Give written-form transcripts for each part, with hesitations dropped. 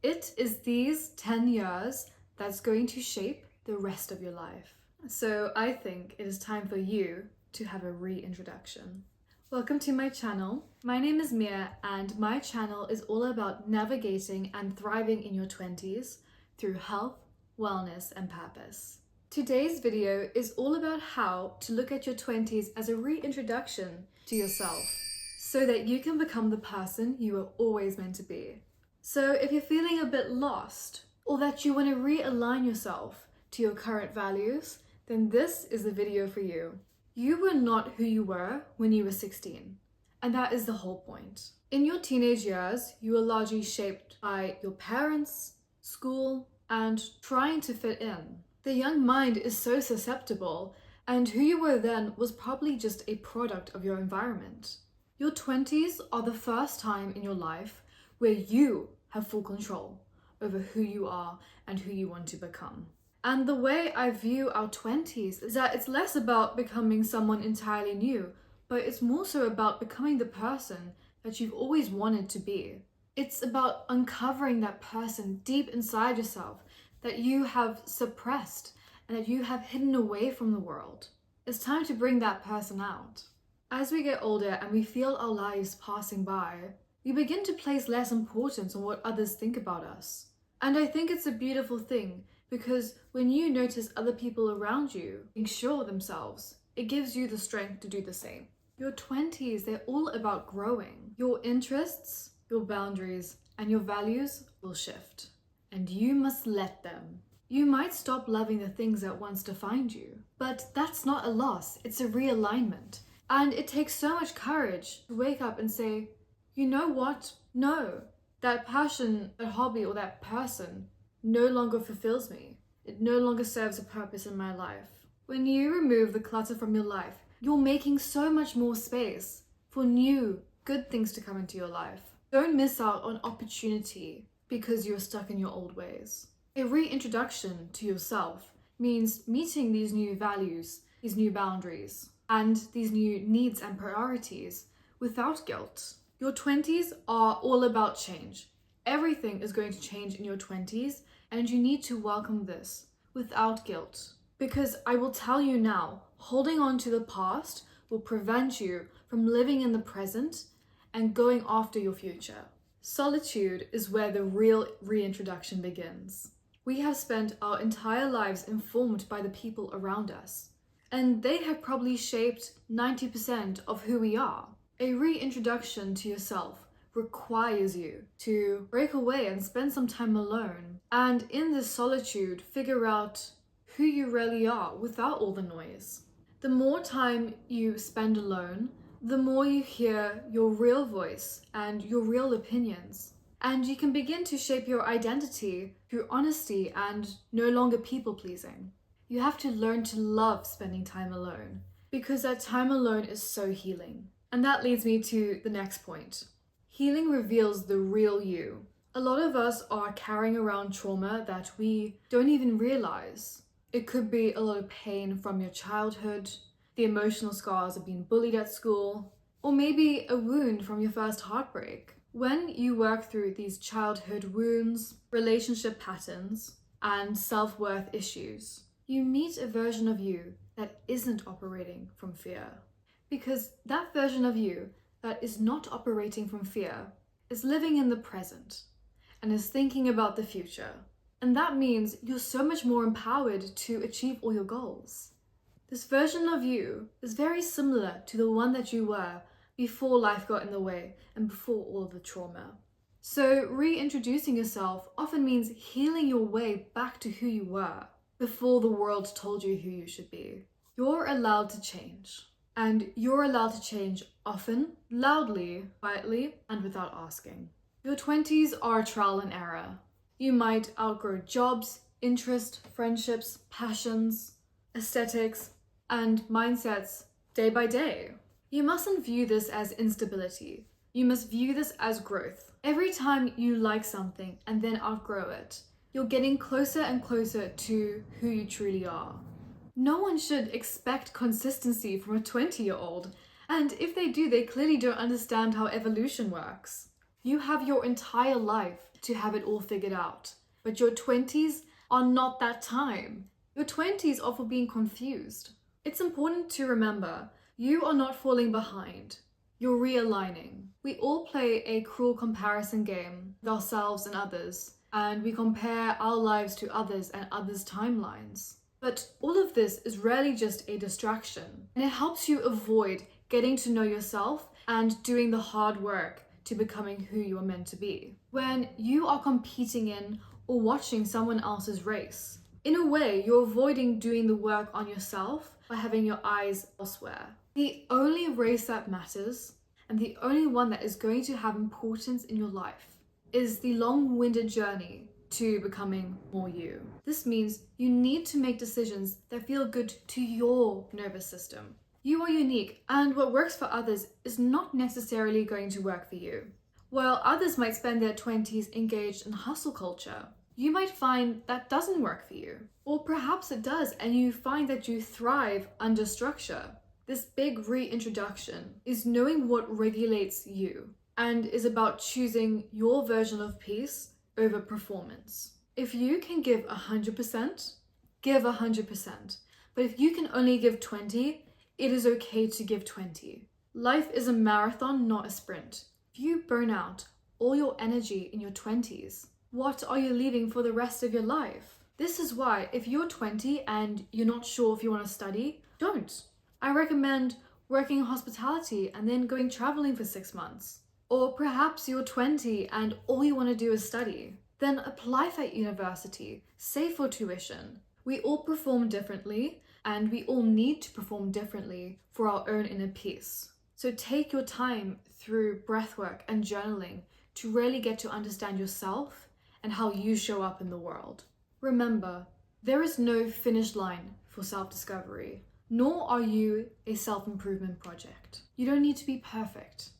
It is these 10 years that's going to shape the rest of your life. So I think it is time for you to have a reintroduction. Welcome to my channel. My name is Mia and my channel is all about navigating and thriving in your 20s through health, wellness, and purpose. Today's video is all about how to look at your 20s as a reintroduction to yourself so that you can become the person you were always meant to be. So if you're feeling a bit lost or that you want to realign yourself to your current values, then this is the video for you. You were not who you were when you were 16, and that is the whole point. In your teenage years, you were largely shaped by your parents, school, and trying to fit in. The young mind is so susceptible, and who you were then was probably just a product of your environment. Your 20s are the first time in your life where you have full control over who you are and who you want to become. And the way I view our 20s is that it's less about becoming someone entirely new, but it's more so about becoming the person that you've always wanted to be. It's about uncovering that person deep inside yourself that you have suppressed and that you have hidden away from the world. It's time to bring that person out. As we get older and we feel our lives passing by, we begin to place less importance on what others think about us. And I think it's a beautiful thing because when you notice other people around you being sure of themselves, it gives you the strength to do the same. Your 20s, they're all about growing. Your interests, your boundaries, and your values will shift. And you must let them. You might stop loving the things that once defined you, but that's not a loss, it's a realignment. And it takes so much courage to wake up and say, you know what? No, that passion, that hobby, or that person no longer fulfills me. It no longer serves a purpose in my life. When you remove the clutter from your life, you're making so much more space for new, good things to come into your life. Don't miss out on opportunity because you're stuck in your old ways. A reintroduction to yourself means meeting these new values, these new boundaries, and these new needs and priorities without guilt. Your 20s are all about change. Everything is going to change in your 20s, and you need to welcome this without guilt. Because I will tell you now, holding on to the past will prevent you from living in the present and going after your future. Solitude is where the real reintroduction begins. We have spent our entire lives informed by the people around us, and they have probably shaped 90% of who we are. A reintroduction to yourself requires you to break away and spend some time alone, and in this solitude, figure out who you really are without all the noise. The more time you spend alone, the more you hear your real voice and your real opinions. And you can begin to shape your identity through honesty and no longer people-pleasing. You have to learn to love spending time alone because that time alone is so healing. And that leads me to the next point. Healing reveals the real you. A lot of us are carrying around trauma that we don't even realize. It could be a lot of pain from your childhood, the emotional scars of being bullied at school, or maybe a wound from your first heartbreak. When you work through these childhood wounds, relationship patterns, and self-worth issues, you meet a version of you that isn't operating from fear. Because that version of you that is not operating from fear is living in the present and is thinking about the future. And that means you're so much more empowered to achieve all your goals. This version of you is very similar to the one that you were before life got in the way and before all of the trauma. So reintroducing yourself often means healing your way back to who you were before the world told you who you should be. You're allowed to change. And you're allowed to change often, loudly, quietly, and without asking. Your 20s are trial and error. You might outgrow jobs, interests, friendships, passions, aesthetics, and mindsets day by day. You mustn't view this as instability. You must view this as growth. Every time you like something and then outgrow it, you're getting closer and closer to who you truly are. No one should expect consistency from a 20-year-old, and if they do, they clearly don't understand how evolution works. You have your entire life to have it all figured out. But your 20s are not that time. Your 20s are for being confused. It's important to remember, you are not falling behind. You're realigning. We all play a cruel comparison game with ourselves and others, and we compare our lives to others and others' timelines. But all of this is really just a distraction, and it helps you avoid getting to know yourself and doing the hard work to becoming who you are meant to be. When you are competing in or watching someone else's race, in a way, you're avoiding doing the work on yourself by having your eyes elsewhere. The only race that matters, and the only one that is going to have importance in your life, is the long-winded journey to becoming more you. This means you need to make decisions that feel good to your nervous system. You are unique, and what works for others is not necessarily going to work for you. While others might spend their 20s engaged in hustle culture, you might find that doesn't work for you. Or perhaps it does, and you find that you thrive under structure. This big reintroduction is knowing what regulates you and is about choosing your version of peace over performance. If you can give 100%, give 100%. But if you can only give 20, it is okay to give 20. Life is a marathon, not a sprint. If you burn out all your energy in your 20s, what are you leaving for the rest of your life? This is why if you're 20 and you're not sure if you want to study, don't. I recommend working in hospitality and then going traveling for 6 months. Or perhaps you're 20 and all you want to do is study. Then apply for university, save for tuition. We all perform differently, and we all need to perform differently for our own inner peace. So take your time through breathwork and journaling to really get to understand yourself and how you show up in the world. Remember, there is no finish line for self-discovery, nor are you a self-improvement project. You don't need to be perfect.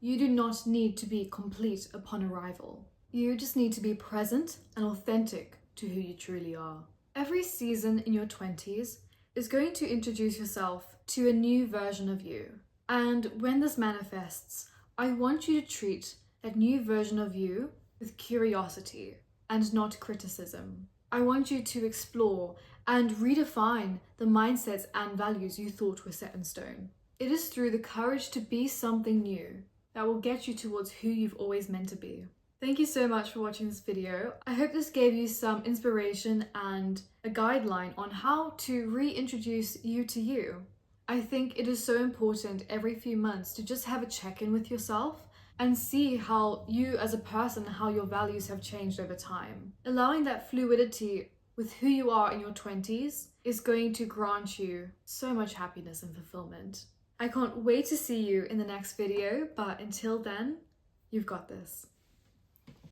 You do not need to be complete upon arrival. You just need to be present and authentic to who you truly are. Every season in your 20s is going to introduce yourself to a new version of you. And when this manifests, I want you to treat that new version of you with curiosity and not criticism. I want you to explore and redefine the mindsets and values you thought were set in stone. It is through the courage to be something new that will get you towards who you've always meant to be. Thank you so much for watching this video. I hope this gave you some inspiration and a guideline on how to reintroduce you to you. I think it is so important every few months to just have a check-in with yourself and see how you as a person, how your values have changed over time. Allowing that fluidity with who you are in your 20s is going to grant you so much happiness and fulfillment. I can't wait to see you in the next video, but until then, you've got this.